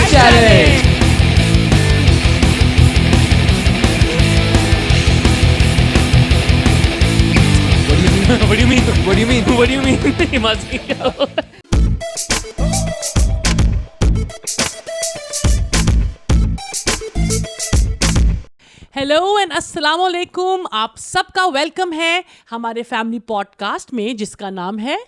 Spice Challenge. What do you mean? What do you mean? What do you mean? Himanshi क्या हुआ? Hello and अस्सलाम वालेकुम, आप सबका वेलकम है हमारे फैमिली पॉडकास्ट में जिसका नाम है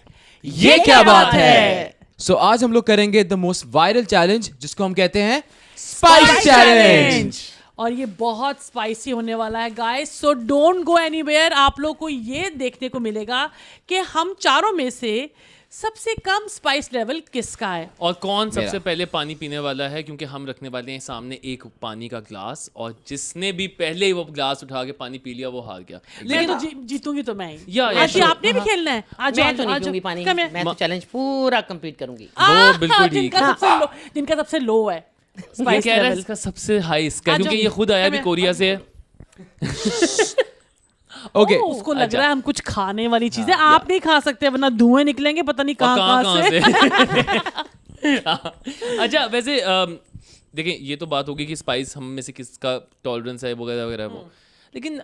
ये क्या बात है? So आज हम लोग करेंगे द मोस्ट वायरल चैलेंज जिसको हम कहते हैं स्पाइस चैलेंज. और ये बहुत स्पाइसी होने वाला है guys, so don't go anywhere. आप लोग को ये देखने को मिलेगा कि हम चारों में से सबसे कम स्पाइस लेवल किसका है और कौन सबसे मेरा. पहले पानी पीने वाला है, क्योंकि हम रखने वाले हैं सामने एक पानी का ग्लास और जिसने भी पहले ही वो ग्लास उठा के पानी पी लिया वो हार गया. मैं तो जीतूंगी तो मैं ही. या, आज sure. आपने भी खेलना है. आज मैं तो नहीं पीऊंगी पानी, मैं तो चैलेंज पूरा कंप्लीट करूंगी. वो बिल्कुल ठीक. जिनका सबसे लो है ये स्पाइस कह रहा है लेवल. इसका सबसे हाई इसका, आ क्योंकि जाओ. ये खुद आया भी मैं- कोरिया से. ओके. उसको लग रहा है हम कुछ खाने वाली चीजें आप नहीं खा सकते वरना धुएं निकलेंगे पता नहीं और कहाँ से. अच्छा वैसे देखिए ये तो बात होगी कि स्पाइस हम में से किसका टॉलरेंस है वगैरह वगैरह वो, लेकिन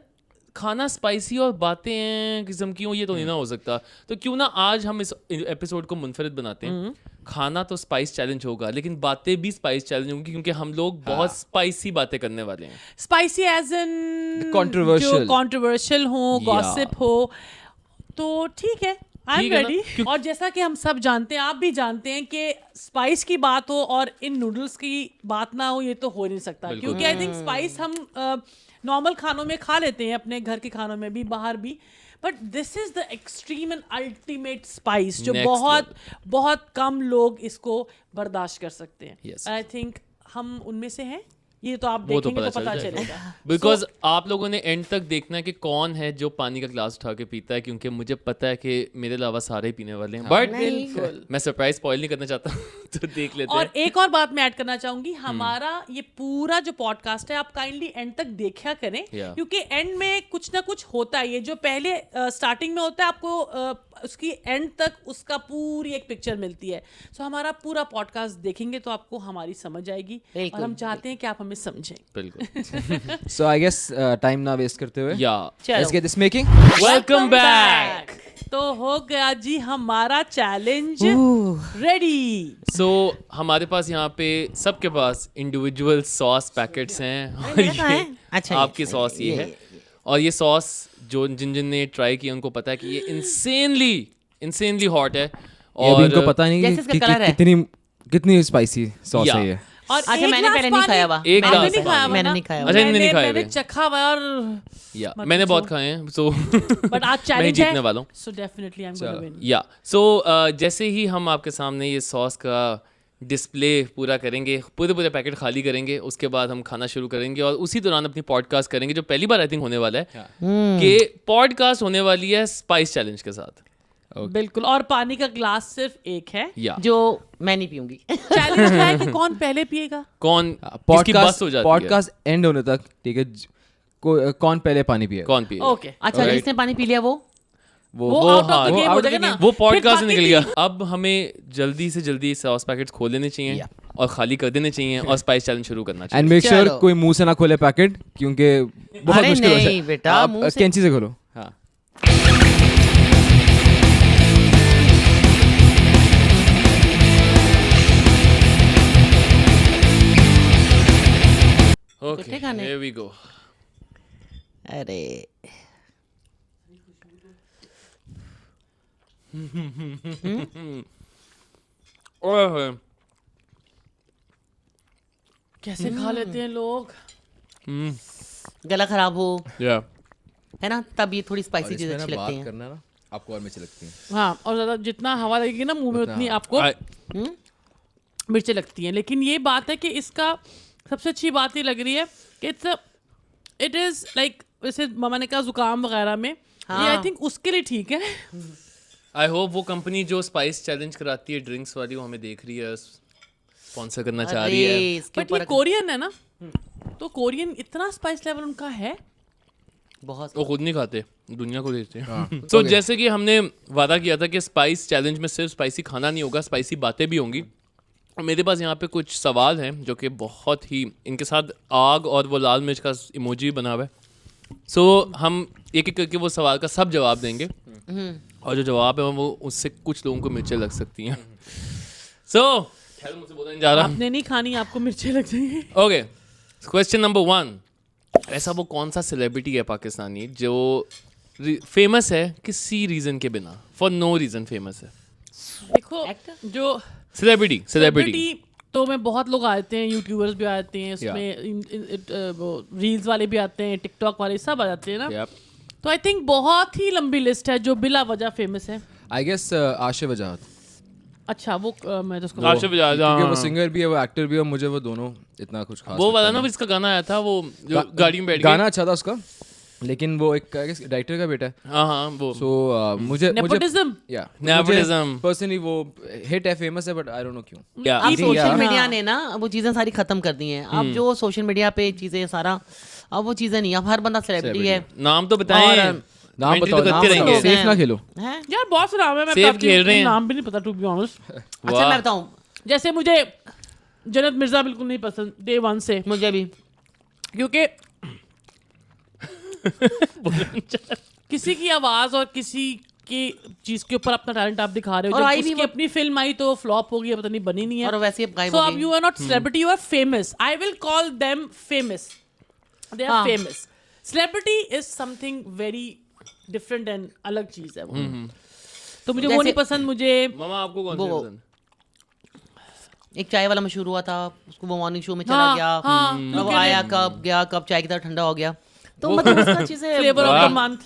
खाना स्पाइसी और बातें हैं किस्म की हो ये तो नहीं ना हो सकता. तो क्यों ना आज हम इस एपिसोड को मुनफरिद बनाते हैं. खाना तो स्पाइस चैलेंज होगा लेकिन बातें भी स्पाइस चैलेंज होंगी, क्योंकि हम लोग बहुत स्पाइसी बातें करने वाले हैं. Spicy as in Controversial. Controversial हो, गॉसिप हो, तो ठीक है. आई ठीक एम है ना? रेडी. और जैसा कि हम सब जानते हैं, आप भी जानते हैं कि स्पाइस की बात हो और इन नूडल्स की बात ना हो, ये तो हो नहीं सकता. बिल्कुल. क्योंकि आई थिंक स्पाइस हम नॉर्मल खानों में खा लेते हैं, अपने घर के खानों में भी, बाहर भी, but this is the extreme and ultimate spice जो Next बहुत बहुत कम लोग इसको बर्दाश्त कर सकते हैं. Yes. आई थिंक हम उनमें से हैं. ये तो आप वो तो देखेंगे तो पता पता चल चलेगा. बिकॉज आप लोगों ने एंड तक देखना है कि कौन है जो पानी का ग्लास उठा के पीता है, क्योंकि मुझे पता है कि मेरे अलावा सारे ही पीने वाले हैं. बट बिल्कुल. मैं सरप्राइज स्पॉइल नहीं करना चाहता तो देख लेते और हैं. एक और बात मैं ऐड करना चाहूंगी, हमारा ये पूरा जो पॉडकास्ट है आप काइंडली एंड तक देखा करें. Yeah. क्योंकि एंड में कुछ ना कुछ होता है. ये जो पहले स्टार्टिंग में होता है आपको उसकी एंड तक उसका पूरी एक पिक्चर मिलती है. सो हमारा पूरा पॉडकास्ट देखेंगे तो आपको हमारी समझ आएगी और हम चाहते हैं कि आप हमें समझें. बिल्कुल. So I guess टाइम ना वेस्ट करते हुए या let's get this making. Welcome back. तो हो गया जी हमारा चैलेंज रेडी. सो हमारे पास यहाँ पे सबके पास इंडिविजुअल सॉस पैकेट्स हैं और मेरा कहाँ ये है? अच्छा, ये- आपकी सॉस ये है. और ये सॉस जो जिन जिन ने ट्राई किया उनको पता है कि ये इंसेनली हॉट है. ये भी इनको पता नहीं जैसे इसका कि colour है. कितनी स्पाइसी सॉस Yeah. है ये. और अच्छा, एक मैंने ग्लास पहले नहीं पानी- खाया हुआ. एक आपने ग्लास नहीं खाया हुआ मैंने ना? नहीं खाया हुआ. अच्छा, इनने नहीं खाया मैंने हुए. चखा हुआ और या मत मैंने बहुत पूछो. खाए हैं. सो बट आज मैं चैलेंज जीतने है, वाला हूँ. So definitely I am gonna win. या सो जैसे ही हम आपके सामने ये सॉस का डिस्प्ले पूरा करेंगे, पूरे पैकेट खाली करेंगे, उसके बाद हम खाना शुरू करेंगे और उसी दौरान अपनी पॉडकास्ट करेंगे जो पहली बार आई थिंक होने वाला है कि पॉडकास्ट होने वाली है स्पाइस चैलेंज के साथ. बिल्कुल. और पानी का ग्लास सिर्फ एक है. या जो मैं नहीं पीऊंगी. चैलेंज क्या है कि कौन पहले पिएगा. कौन किसकी बस हो जाती है, पॉडकास्ट एंड होने तक ठीक है कौन पहले पानी पिएगा. कौन पिए. ओके. अच्छा, Alright. जिसने पानी पी लिया वो वो आउट ऑफ द वो गेम out हो of the जाएगा ना. वो पॉडकास्ट फिर से निकल बाकी गया. अब हमें जल्दी से जल्दी सॉस पैकेट्स खोल लेने चाहिए और खाली कर देने चाहिए और स्पाइस चैलेंज शुरू करना चाहिए. एंड मेक श्योर चलो. कोई मुंह से ना खोले पैकेट क्योंकि बहुत अरे मुश्किल नहीं है. बेटा, आप मुंह से- कैंची से खोलो. हाँ. ओके कितने खाने? Here we go. अरे ओए होए. कैसे खा लेते हैं लोग. गला खराब हो या है ना, तब ये थोड़ी स्पाइसी चीज अच्छी लगती हैं. करना ना आपको और अच्छी लगती है. हाँ, और ज्यादा जितना हवा लगेगी ना मुंह में उतनी आपको मिर्चें लगती हैं. लेकिन ये बात है कि इसका सबसे अच्छी बात ये लग रही है कि इट इज लाइक वैसे मामा ने कहा जुकाम वगैरह में ये आई थिंक उसके लिए ठीक है. आई होप वो कंपनी जो स्पाइस चैलेंज कराती है ड्रिंक्स वाली वो हमें देख रही है, स्पॉन्सर करना चाह रही है. अरे, इसके बट ये ऊपर कोरियन है ना, तो कोरियन इतना स्पाइस लेवल उनका है. बहुत वो खुद नहीं खाते, दुनिया को देते हैं. हाँ. तो Okay. जैसे कि हमने वादा किया था कि स्पाइस चैलेंज में सिर्फ स्पाइसी खाना नहीं होगा, स्पाइसी बातें भी होंगी. मेरे पास यहाँ पे कुछ सवाल हैं जो कि बहुत ही इनके साथ आग और वो लाल मिर्च का इमोजी बना हुआ है। सो हम एक एक करके वो सवाल का सब जवाब देंगे और जो जवाब है वो उससे कुछ लोगों को मिर्चें लग सकती हैं। सो मुझसे बोलने नहीं जा रहा। आपने नहीं खानी, आपको मिर्चें लग जाएंगी। ओके, क्वेश्चन नंबर 1, ऐसा वो कौन सा सेलिब्रिटी है पाकिस्तानी जो फेमस है किसी रीजन के बिना, फॉर नो रीजन फेमस है? देखो जो सेलिब्रिटी तो में बहुत लोग आते हैं, यूट्यूबर्स भी आते हैं उसमें, वो रील्स वाले भी आते हैं, टिकटॉक वाले सब आ जाते हैं ना। तो आई थिंक बहुत ही लंबी लिस्ट है जो बिला वजह फेमस है। आई गेस आशिफ वजाहत। अच्छा वो मैं तो उसको आशिफ वजाहत, क्योंकि वो हाँ। सिंगर भी है, वो एक्टर भी है, मुझे वो दोनों इतना कुछ खास वो लगता वाला ना नहीं। जिसका गाना आया था वो जो गाड़ी में बैठ गाना अच्छा था उसका, लेकिन वो एक डायरेक्टर का बेटा है। हाँ वो सो मुझे नेपोटिज्म। या Nepotism। पर्सनली वो हिट है, फेमस है, बट आई डोंट नो क्यों। क्या अब think सोशल yeah. मीडिया ने ना वो चीजें सारी खत्म कर दी हैं। अब जो सोशल मीडिया पे चीजें सारा, अब वो चीजें नहीं, अब हर बंदा सेलिब्रिटी है। नाम तो बताएं, नाम Mentally बताओ, तो नाम करते बताओ, रहेंगे। सेफ ना खेलो। हैं? यार बहुत से नाम है, मैं Safe आपके खेल रहे हैं। नाम भी नहीं पता टू बी ऑनेस्ट। अच्छा मैं बताऊं, जैसे मुझे जन्नत मिर्जा बिल्कुल नहीं पसंद डे 1 से, मुझे भी क्योंकि किसी की आवाज और किसी की चीज के ऊपर अपना टैलेंट आप दिखा रहे हो, और जब आई भी उसकी अपनी फिल्म आई तो फ्लॉप हो गई, पता नहीं बनी नहीं है। और वैसे अब गायब So हो अब गई। you are not celebrity, you are famous. I will call them famous. They are हाँ। famous. Celebrity is something very different and अलग चीज है वो। तो मुझे वो जैसे- नहीं पसंद। मुझे मामा आपको कौन सा वो- पसंद? एक चाय वाला मशहूर हुआ था, उसको वो मॉर्निंग शो में चला हाँ, गया, हाँ, अब look at आया it. कब गया, कब चाय की तरह ठंडा हो गया। तो मतलब उसका चीजें Flavor of वाह। the month.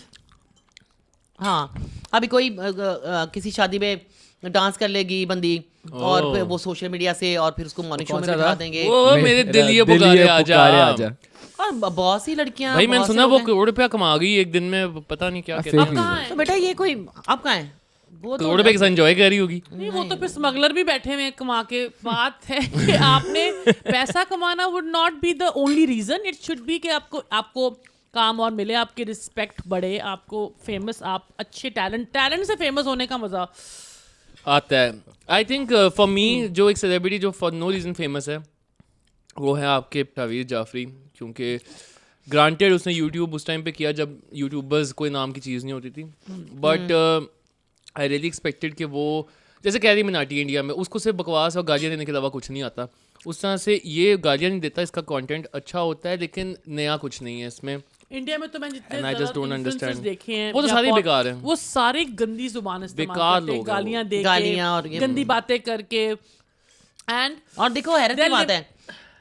हाँ, अभी कोई किसी शादी में डांस कर लेगी बंदी, और फिर वो सोशल मीडिया से और फिर उसको मॉर्निंग शो कौन में सा दिखा था? देंगे। वो मेरे दिल ये पुकारे आजा। और बहुत सी लड़कियां, भाई मैंने बहुत से सुना वो लोग हैं। करोड़ रुपया कमा गई एक दिन में, पता नहीं क्या कहते fake हैं। news कहाँ है। है? तो बेटा ये कोई आप कहाँ है? वो तो करोड़ रुपए के एंजॉय कर रही होगी। नहीं, वो तो फिर स्मगलर भी बैठे हुए हैं कमा के। बात है कि आपने पैसा कमाना would not be the only reason, it should be कि आपको काम और मिले, आपकी रिस्पेक्ट बढ़े, आपको फेमस, आप अच्छे टैलेंट से फेमस होने का मजा आता है। आई थिंक फॉर मी जो एक सेलिब्रिटी जो फॉर नो रीजन फेमस है वो है आपके जावेद जाफरी, क्योंकि ग्रांटेड उसने यूट्यूब उस टाइम पे किया जब यूट्यूबर्स कोई नाम की चीज़ नहीं होती थी, बट आई रियली एक्सपेक्टेड कि वो जैसे कैरी मिनाटी इंडिया में, उसको सिर्फ बकवास और गालियाँ देने के अलावा कुछ नहीं आता, उस तरह से ये गालियाँ नहीं देता, इसका कंटेंट अच्छा होता है लेकिन नया कुछ नहीं है इसमें। इंडिया में तो मैं जितने And I just don't influencers understand. देखे हैं वो तो या सारे बहुत- बेकार हैं। वो सारे गंदी जुबान इस्तेमाल बेकार करते हैं, लोग हैं वो। गालियां दे गालियां और के, ये- गंदी बातें करके। एंड और देखो हैरत की They'll बात है,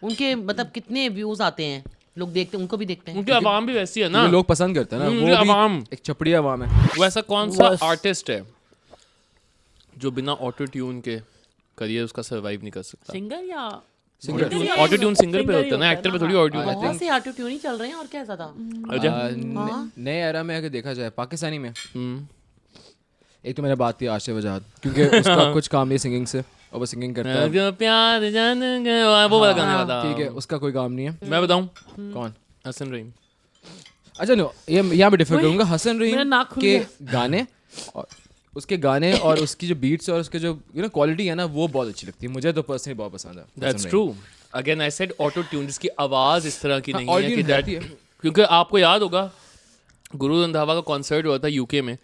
उनके मतलब कितने व्यूज आते हैं, लोग देखते, उनको भी देखते हैं। उनकी आवाम भी वैसी है ना, क्योंकि लोग पसंद करते हैं ना, उनकी वो भी आवाम एक छपड़ी आवाम है। वैसा कौन सा आर्टिस्ट है जो बिना ऑटो ट्यून के करियर उसका सरवाइव नहीं कर सकता? सिंगर या ऑटो ट्यून सिंगर पे होता है ना, एक्टर पे थोड़ी ऑटो ट्यून। बहुत से ऑटो ट्यून ही चल रहे हैं, और क्या ज्यादा। नए एरा में अगर देखा जाए पाकिस्तानी में, एक तो मैंने बात की आशिफ वजाहत, क्योंकि उसका कुछ काम नहीं सिंगिंग से, और वो सिंगिंग करता है, जो प्यार जान गए, वो वाला गाना बता। ठीक है, उसका कोई काम नहीं है। मैं बताऊं, कौन? हसन रहीम। अच्छा नो, ये यहाँ पे डिफर करूंगा। हसन मेरा रहीम नाक खुल के गया। गाने और उसके गाने और उसकी जो बीट्स और उसके जो क्वालिटी है ना, वो बहुत अच्छी लगती है मुझे, तो पर्सनली बहुत पसंद है। That's true. Again I said auto tune, जिसकी आवाज इस तरह की नहीं है कि auto-tune that- रहती है। क्योंकि आपको याद होगा गुरु रंधावा का कॉन्सर्ट हुआ था यूके में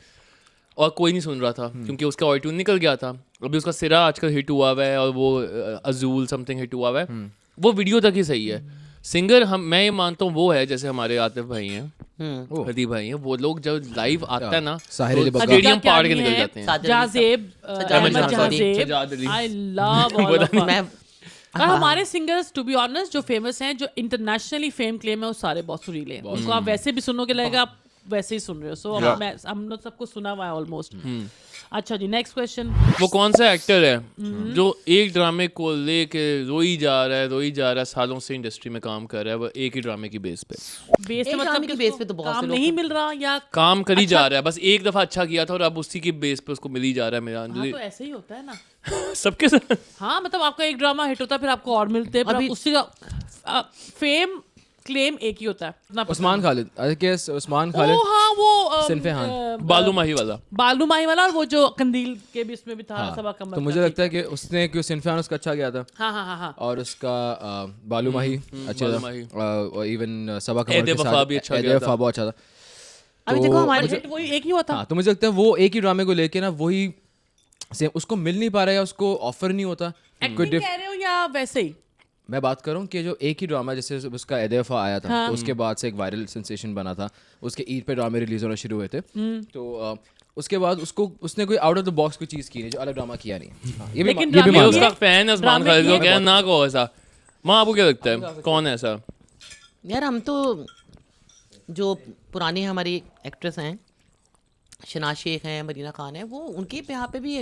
और कोई नहीं सुन रहा था क्योंकि उसका ऑटो ट्यून निकल गया था। अभी उसका सिरा आजकल हिट हुआ हुआ है और वो अजूल समथिंग हिट हुआ हुआ है, वो वीडियो तक ही सही है। सिंगर मैं ये मानता हूँ वो है जैसे हमारे आतिफ भाई हैं, हदीब भाई हैं, वो लोग जब लाइव आता है ना साहिर तो अली बग्गा। स्टेडियम क्या पाड़ के नहीं निकल है? जाते हैं। साजिद अली जाजेब, सजाद अहमद अली साहब, जाजेब, Sajjad Ali. I love all of मैं और हमारे सिंगर्स टू बी ऑनेस्ट जो फेमस हैं, जो इंटरनेशनली फेम क्लेम है, वो सारे बहुत सुरीले हैं। उनको आप वैसे भी सुनोगे लगेगा आप वैसे ही सुन रहे हो। सो हम लोग सबको सुना हुआ है ऑलमोस्ट। अच्छा जी, नेक्स्ट क्वेश्चन। वो कौन सा एक्टर है जो एक ड्रामे को लेके रोई जा रहा है, सालों से इंडस्ट्री में काम कर रहा है, वो एक ही ड्रामे की बेस पे बेस एक मतलब ड्रामे की किसको बेस पे तो बहुत से काम लोग नहीं हैं। मिल रहा या काम कर ही जा रहा है, बस एक दफा अच्छा किया था और अब उसी की बेस पे उसको मिल ही जा रहा है। मेरा हाँ, तो ऐसे ही होता है ना। सबके साथ हाँ मतलब आपका एक ड्रामा हिट होता है, फिर आपको और मिलते हैं, फिर अभी- आप उसी का फेम क्लेम एक ही होता है इतना पता उस्मान खालिद, आई गेस उस्मान नहीं। खालिद, ओ हाँ वो सिनफे खान। बालू माही वाला। बालू माही वाला, और वो जो कंदील के भी इसमें भी था सबा कमर तो मुझे लगता है कि उसने क्यों सिनफे उसका अच्छा गया था, हाँ हाँ हाँ हाँ और उसका बालू माही अच्छा बालू था, माही। और इवन सबा कमर ऐदे के वफा साथ भी अच्छा ऐदे गया वफा बहुत अच्छा था। अभी देखो हमारे हिट वही एक ही हुआ था। हाँ, तो मुझे लगता है वो एक ही ड्रामे को लेके ना वही सेम उसको मिल नहीं पा रहा है या उसको ऑफर नहीं होता कोई एक्टिंग कह रहे हो या वैसे ही? मैं बात कर रहा हूँ कि जो एक ही ड्रामा जैसे उसका एदेफा आया था, तो उसके बाद से एक वायरल सेंसेशन बना था, उसके ईद पे ड्रामे रिलीज होना शुरू हुए थे, तो उसके बाद उसने कोई आउट ऑफ द बॉक्स कोई चीज़ की नहीं, जो अलग ड्रामा किया नहीं। हाँ, ये भी लेकिन ये भी ड्रामे मैं मान उसका रहा फैन है उस्मान ड्रामे खालिद को, की- क्या ना कहो ऐसा। माँ आपको क्या लगता है कौन है ऐसा? यार हम तो जो पुरानी हमारी एक्ट्रेस हैं, शनाज शेख हैं, मरीना खान है, वो उनके पे यहाँ पे भी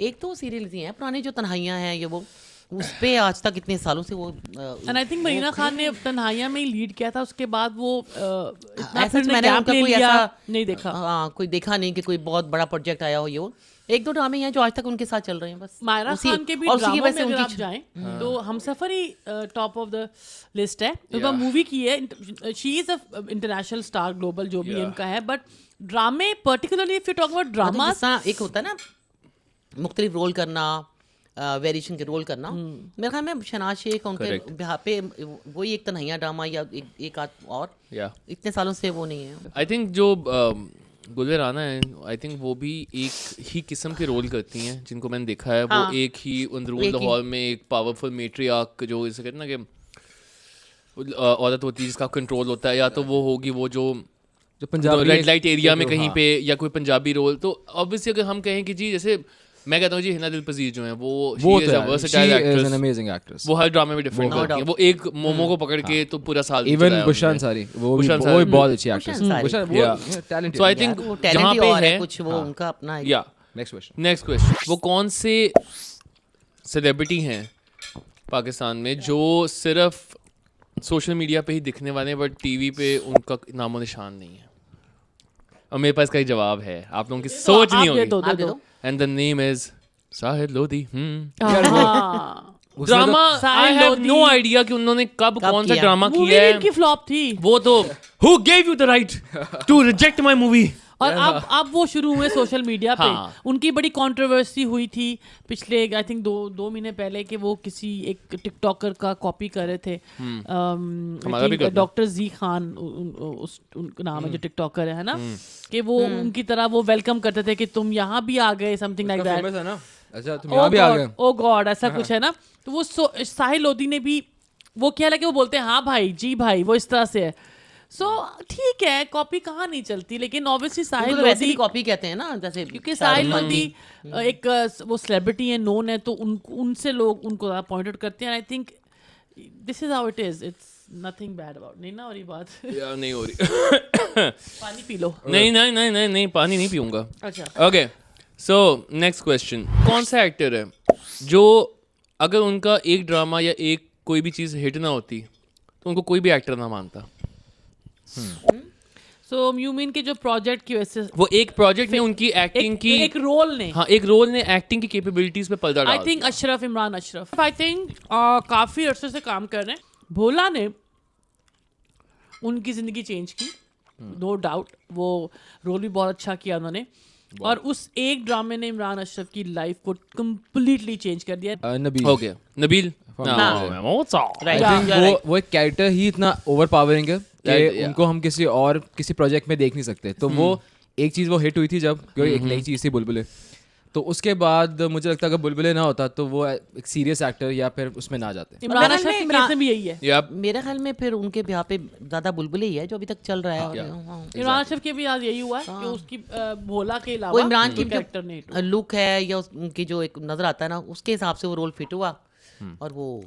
एक तो सीरियल्स ही हैं पुरानी जो तन्हाइयाँ हैं, ये वो उस पे आज तक इतने सालों से वो and I think Marina Khan ने तन्हाइयां में ही लीड किया था, उसके बाद वो इतना ऐसा फिर मैंने गैप उनका ले कोई लिया, ऐसा नहीं देखा। हाँ कोई देखा नहीं कि कोई बहुत बड़ा प्रोजेक्ट आया हो, ये वो एक दो ड्रामे हैं जो आज तक उनके साथ चल रहे हैं बस। मायरा उसी- खान के भी और उसी की ड्रामों वजह में से अगर आप उनकी जाएं तो हमसफर ही टॉप ऑफ द लिस्ट है। तो मूवी की है, she is a international star, global जो भी इनका है, बट ड्रामे particularly if you talk about drama, एक होता है ना मुख्तलिफ रोल करना, वेरिएशन के रोल करना, मेरे ख्याल में शनाज शेख उनके यहाँ पे वही एक तन्हाइयाँ ड्रामा या एक आध और इतने सालों से वो नहीं है। आई थिंक जो गुलवे राना है, आई थिंक वो भी एक ही किस्म के रोल करती हैं जिनको मैंने देखा है। वो एक ही अंदरून लाहौर में एक पावरफुल मैट्रियार्क जो इसे कहते हैं ना कि औरत होती है जिसका कंट्रोल होता है, या तो वो होगी वो जो पंजाबी रेड लाइट एरिया में कहीं पे, या कोई पंजाबी रोल। तो ऑब्वियसली अगर हम कहें कि जी जैसे मैं कहता हूँ जी हिना दिलपजीर जो है वो वो she is a versatile actress, वो हर ड्रामे में डिफरेंट करती है। वो एक मोमो को पकड़ के तो पूरा साल इवन बुशरा अंसारी वो भी बहुत अच्छी एक्ट्रेस है। अंसारी। वो टैलेंटेड। सो आई थिंक वो जहाँ टैलेंट पे और है है कुछ वो उनका अपना है। या नेक्स्ट क्वेश्चन, वो कौन से सेलिब्रिटी हैं पाकिस्तान में जो सिर्फ सोशल मीडिया पे ही दिखने वाले हैं बट टीवी पे उनका नामो निशान नहीं है? और मेरे पास कई जवाब है, आप लोगों की सोच नहीं आप दे दो, होगी। दे दो। And the name is Sahid Lodhi. हाँ। Drama I Sahid have Lodhi. No idea कि उन्होंने कब कौन सा किया? ड्रामा मूवी किया भी है। इनकी फ्लॉप थी, वो तो who gave you the right to reject my movie. और अब वो शुरू हुए सोशल मीडिया पे। हाँ। उनकी बड़ी कंट्रोवर्सी हुई थी पिछले आई थिंक दो महीने पहले कि वो किसी एक टिकटॉकर का कॉपी कर रहे थे। हमारा भी करते हैं। डॉक्टर जी खान उनका नाम है जो टिकटॉकर है ना, कि वो उनकी तरह वो वेलकम करते थे कि तुम यहाँ भी आ गए, समथिंग लाइक दैट। फेमस है ना, अच्छा तुम यहाँ भी आ गए। ओ गॉड ऐसा कुछ है ना। तो वो साहिल लोधी ने भी वो क्या लगे, वो बोलते हैं हाँ भाई जी भाई, वो इस तरह से है। सो ठीक है, कॉपी कहाँ नहीं चलती, लेकिन ऑब्वियसली साहिल वैसे भी लोधी, कॉपी कहते हैं ना, जैसे क्योंकि साहिल लोधी एक वो सेलिब्रिटी है, नोन है, तो उनसे लोग उनको पॉइंट आउट करते हैं। I think this is how it is, it's nothing bad about. नहीं ना, और ये बात यार नहीं हो रही। पानी पी लो। नहीं पानी नहीं पीऊंगा। अच्छा, ओके सो नेक्स्ट क्वेश्चन, कौन सा एक्टर है जो अगर उनका एक ड्रामा या एक कोई भी चीज़ हिट ना होती तो उनको कोई भी एक्टर ना मानता? सो यू मीन कि जो प्रोजेक्ट की वजह से वो एक प्रोजेक्ट ने उनकी एक्टिंग की, एक रोल ने, हाँ एक रोल ने एक्टिंग की कैपेबिलिटीज पे पर्दा आई डाल think Ashraf, Imran Ashraf I think काफी अरसे से काम कर रहे हैं। भोला ने उनकी जिंदगी चेंज की, नो डाउट, वो रोल भी बहुत अच्छा किया उन्होंने, और उस एक ड्रामे ने इमरान अशरफ की लाइफ को कंप्लीटली चेंज कर दिया। नबील। हो गया नबील। वो एक कैरेक्टर ही इतना ओवर पावरिंग है कि yeah. उनको हम किसी प्रोजेक्ट में देख नहीं सकते। तो वो एक चीज़ वो हिट हुई थी जब एक नई चीज़ थी बुलबुले, तो उसके बाद मुझे लगता है अगर बुलबुले ना होता तो वो एक सीरियस एक्टर या फिर उसमें ना जाते। इमरान अशरफ की केस में भी यही है। मेरे ख्याल में फिर उनके यहाँ पे ज्यादा बुलबुले ही है जो अभी तक चल रहा है। इमरान अशरफ के भी आज यही हुआ है कि उसकी भोला के वो अलावा इमरान की कैरेक्टर नहीं लुक है या उनकी जो एक नजर आता है ना, उसके हिसाब से वो रोल फिट हुआ। और वो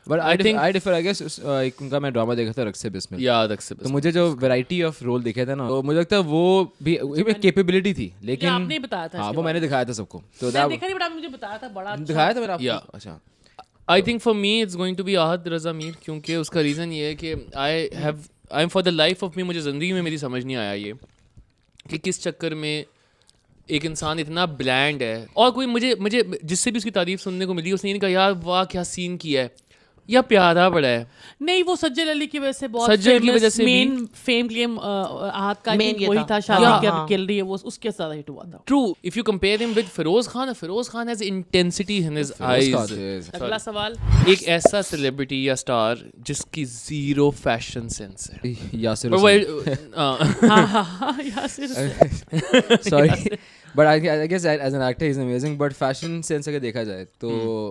but I differ I guess, एक उनका मैं ड्रामा देखा था रक्से बिस्मिल, याद रक्से तो मुझे जो वैरायटी ऑफ रोल दिखे थे ना, तो मुझे लगता है वो भी कैपेबिलिटी थी, लेकिन आपने बताया था। हाँ वो मैंने दिखाया था सबको, तो मैंने देखा नहीं, बट आपने मुझे बताया था, बड़ा अच्छा। दिखाया था मैंने Yeah. आपको। अच्छा, I think for me it's going to be Ahad Raza Mir, क्योंकि उसका रीज़न ये है कि I am for the life of me, मुझे ज़िंदगी में मेरी समझ नहीं आया ये कि किस चक्कर में एक इंसान इतना ब्लैंड है। और कोई मुझे जिससे भी उसकी तारीफ सुनने को मिली उसने ये नहीं कहा यार वाह क्या सीन किया है, या प्यारा बड़ा है? नहीं, वो सज्जल अली की वजह से बहुत सज्जल की वजह से मेन फेम क्लेम हाथ का Main ये वही था। था, शादी हाँ, कर हाँ। किल रही है वो, उसके साथ हिट हुआ था। True. If you compare him with Feroz Khan has intensity in his eyes. अगला सवाल, एक ऐसा सेलिब्रिटी या स्टार जिसकी जीरो फैशन सेंस है। यासिर But हुसैन। हाँ, Yasir Sorry, but I guess as an actor he's amazing. But fashion sense अगर देखा जाए तो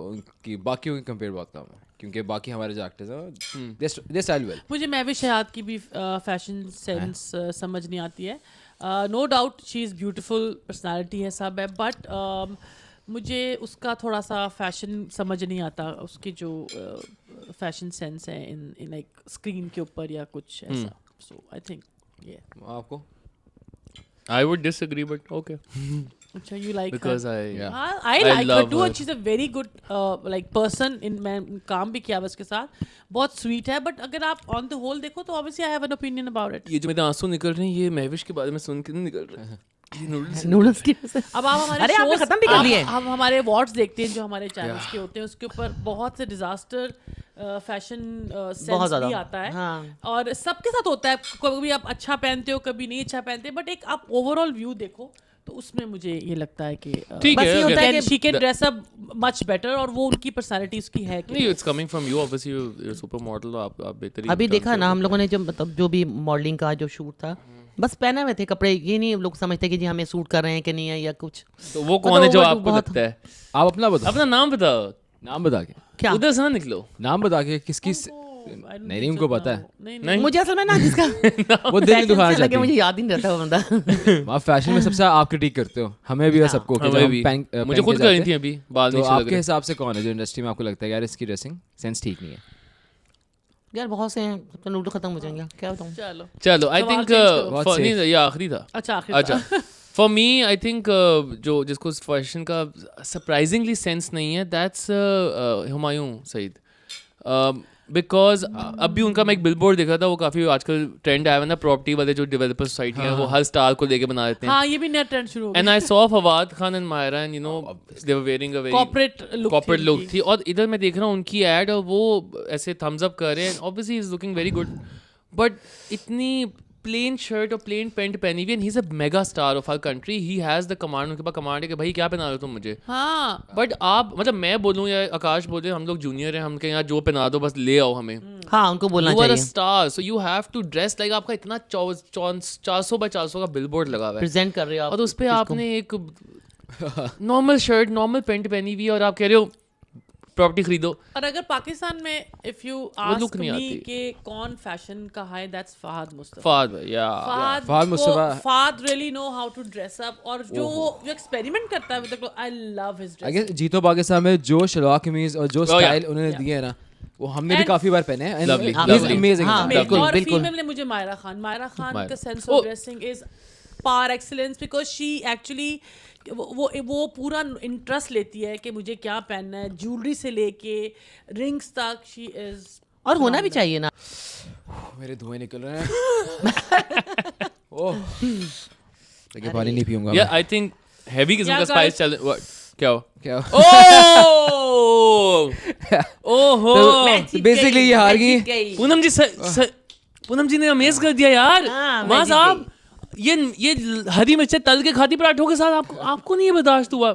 उनकी बाकियों की कंपेयर बहुत कम है, क्योंकि बाकी हमारे जो एक्टर्स हैं they style well. मुझे महविश हयात की भी फैशन सेंस समझ नहीं आती है। No doubt she is beautiful, personality है, सब है, बट मुझे उसका थोड़ा सा फैशन समझ नहीं आता, उसकी जो फैशन सेंस है इन लाइक स्क्रीन के ऊपर या कुछ ऐसा। सो आई थिंक ये आपको I would disagree, but okay. अच्छा, you like Because her? I I like her love too, her. and she's a very good like person. मैं काम भी किया उसके साथ, बहुत स्वीट है, बट अगर आप ऑन द होल देखो तो obviously I have an opinion about it. ये जो मेरे आंसू निकल रहे हैं ये महविश के बारे में सुन के नहीं निकल रहे हैं। ये नूडल्स नूडल्स की वजह से। अब आप हमारे अरे, आपने shows- खत्म भी कर लिए। हम हमारे अवार्ड्स देखते हैं जो हमारे चैनल्स के होते हैं, उसके ऊपर बहुत से डिजास्टर फैशन बहुत सेंस ज़्यादा। भी आता है। हाँ। और सबके साथ होता है, कभी आप अच्छा पहनते हो, कभी नहीं अच्छा पहनते, बट एक आप ओवरऑल व्यू देखो तो उसमें मुझे ये लगता है कि ठीक बस है, ये होता है okay. कि she can dress up much better, और वो उनकी पर्सनालिटी उसकी है कि नहीं, it's coming from you obviously, you're super model, आप बेहतरीन अभी देखा जानते ना हो। हम लोगों ने जो मतलब जो भी मॉडलिंग का जो शूट था, बस पहने हुए थे कपड़े, ये नहीं लोग समझते कि जी हमें सूट कर रहे हैं कि नहीं है या कुछ। तो वो कौन है जो मतलब आपको बहुत- लगता है? आप अपना बताओ, अपना नाम बताओ, नाम बता के, क्या उधर से ना निकलो। नाम बता के किसकी नहीं उनको पता है। नहीं नहीं मुझे असल में ना जिसका वो दिल नहीं दुखाना fashion से लगे चाहते मुझे याद ही नहीं रहता वो बंदा। आप फैशन में सबसे आप क्रिटिक करते हो, हमें भी और सबको कि जब हमें हम भी पहन मुझे के खुद जाते करनी हैं, थी अभी, बाल तो नीचे लग आपके रहे। हिसाब से कौन है जो इंडस्ट्री में आपको लगता है यार इसकी ड्रेसिंग सेंस ठीक नहीं है? यार बहुत से हैं, तो नूडल खत्म हो जाएंगे, क्या बताऊं। चलो चलो आई सवाल थिंक change करो। बहुत नहीं safe. ये आखिरी था। अच्छा आखिर अच्छा फॉर मी आई थिंक जो जिसको फैशन का सरप्राइजिंगली सेंस नहीं है, दैट्स हुमायूं सईद। बिकॉज अब भी उनका मैं एक बिलबोर्ड देखा था, वो काफ़ी आजकल ट्रेंड आया हुआ ना, प्रॉपर्टी वाले जो डेवलपर सोसाइटी है वो हर स्टार को लेके बना देते हैं। हाँ, ये भी नया ट्रेंड शुरू हो एंड गया, I saw Fawad Khan and Mahira and you know they were wearing a very corporate look थी, और इधर मैं देख रहा हूँ उनकी एड और वो ऐसे थम्स अप कर रहे हैं, obviously is looking very good, but इतनी प्लेन शर्ट और प्लेन पैंट पहनी हुई, and he is a mega star of our country, he has the command, उनके पास कमांड है कि भाई क्या पहना रहे हो तुम मुझे। हाँ, बट आप मतलब मैं बोलूँ या आकाश बोले, हम लोग जूनियर हैं, हम कहें यार जो पहना दो बस ले आओ हमें। हाँ उनको बोलना यू आर अ चाहिए, star, so you have to dress like, आपका इतना 400 बाय 400 का बिलबोर्ड लगा हुआ है, प्रेजेंट कर रहे हो आप और उस पर चीज़ को। आपने एक नॉर्मल शर्ट नॉर्मल पैंट पहनी हुई है और आप कह रहे हो प्रॉपर्टी खरीदो। और अगर पाकिस्तान में इफ यू look आस्क नहीं मी आती। कि कौन फैशन का है, दैट्स फहद मुस्तफा। फाद या Fahad Mustafa. Fahad really know how to dress up, और जो एक्सपेरिमेंट करता है with the, I love his I dress. Guess Jeeto Pakistan में जो शलवार कमीज और जो yeah. स्टाइल उन्होंने Yeah. दिए है ना, वो हमने भी And- काफी बार पहने हैं, Lovely, and he's lovely. amazing हाँ, in that. बिल्कुल, और बिल्कुल। फीमेल में मुझे मायरा खान मायरा। का sense Oh. Of dressing is par excellence, because she actually वो पूरा इंटरेस्ट लेती है कि मुझे क्या पहनना है, ज्वेलरी से लेके रिंग्स तक, शी इज, और होना भी चाहिए ना। मेरे धुएं निकल रहे हैं। ओह, देखिए पानी नहीं पीऊंगा या मैं। आई थिंक हैवी किस्म Yeah, का स्पाइस guys. चल क्या हो क्या? ओहो तो basically ये हार गई। पूनम जी पूनम जी ने अमेज कर दिया यार। हाँ, मैं माँ जीत साहब ये हरी मिर्चें तल के खाती पराठों के साथ आपको नहीं ये बर्दाश्त हुआ?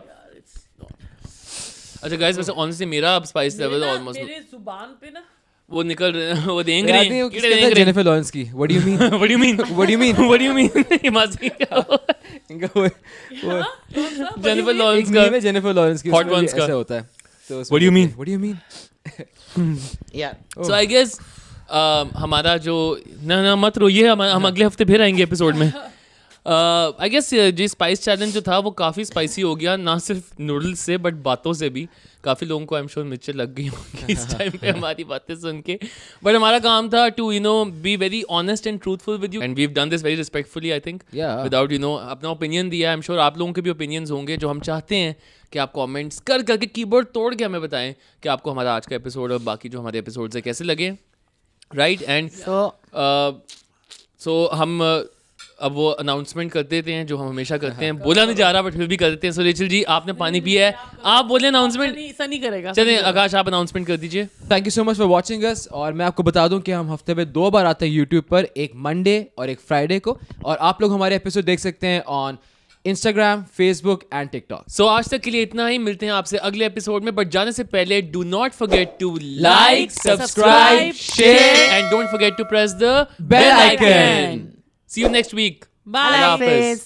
अच्छा गाइस, वैसे ऑनेस्टली मेरा अब स्पाइस लेवल ऑलमोस्ट मेरे जुबान पे ना वो निकल रहे हैं, वो देंग याद रहे नहीं हैं, वो कीड़े किसके देंग थे? रहे जेनिफर लॉरेंस की। What do you mean? हैं। What do you mean? What do you mean? What do you mean? ये मासी क्या हुआ? इनका वो जेनिफर एक लॉरेंस meme है का जेनिफर लॉरेंस की, Hot उसमें भी Ones का। ऐसा होता है। तो What do you mean? What do you mean? यार सो आई गेस हमारा जो ना मत रोइए, हम अगले हफ्ते फिर आएंगे एपिसोड में। आई गेस जो स्पाइस चैलेंज जो था वो काफ़ी स्पाइसी हो गया, ना सिर्फ नूडल्स से बट बातों से भी। काफ़ी लोगों को आई एम श्योर मिर्चें लग गई होंगी इस टाइम पे हमारी बातें सुन के, बट हमारा काम था to you know be very honest and truthful with you, and we have done this very respectfully I think, Yeah. Without you know अपना ओपिनियन दिया। आई एम श्योर आप लोगों के भी ओपिनियंस होंगे जो हम चाहते हैं कि आप कमेंट्स कर करके कीबोर्ड तोड़ के हमें बताएं कि आपको हमारा आज का एपिसोड और बाकी जो हमारे एपिसोड से कैसे लगे, राइट? एंड तो सो हम अब वो अनाउंसमेंट कर देते हैं जो हम हमेशा करते हैं, बोला नहीं जा रहा बट फिर भी कर देते हैं। सो रेचल जी आपने पानी पिया है, आप बोले अनाउंसमेंट। सनी करेगा। चलें आकाश आप अनाउंसमेंट कर दीजिए। Thank you so much for watching us. और मैं आपको बता दूं कि हम हफ्ते में 2 बार आते हैं यूट्यूब पर, एक मंडे और एक फ्राइडे को। और आप लोग हमारे एपिसोड देख सकते हैं on Instagram, Facebook and TikTok। सो आज तक के लिए इतना ही, मिलते हैं आपसे अगले एपिसोड में। बट जाने से पहले do not forget to like, subscribe, share and don't forget to press the Bell icon. See you next week. Bye. Allah Hafiz.